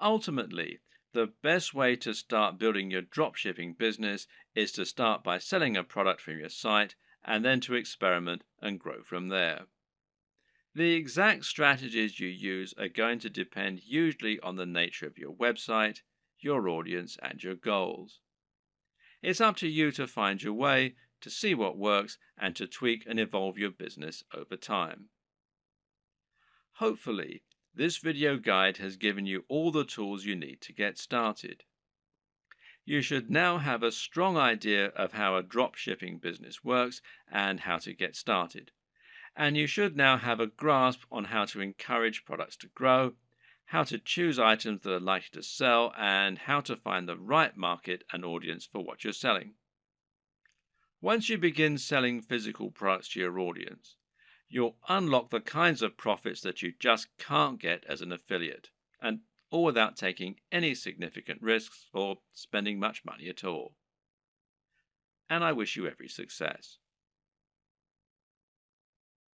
Ultimately, the best way to start building your dropshipping business is to start by selling a product from your site and then to experiment and grow from there. The exact strategies you use are going to depend usually on the nature of your website, your audience, and your goals. It's up to you to find your way, to see what works, and to tweak and evolve your business over time. Hopefully, this video guide has given you all the tools you need to get started. You should now have a strong idea of how a dropshipping business works and how to get started. And you should now have a grasp on how to encourage products to grow, how to choose items that are likely to sell, and how to find the right market and audience for what you're selling. Once you begin selling physical products to your audience, you'll unlock the kinds of profits that you just can't get as an affiliate, and all without taking any significant risks or spending much money at all. And I wish you every success.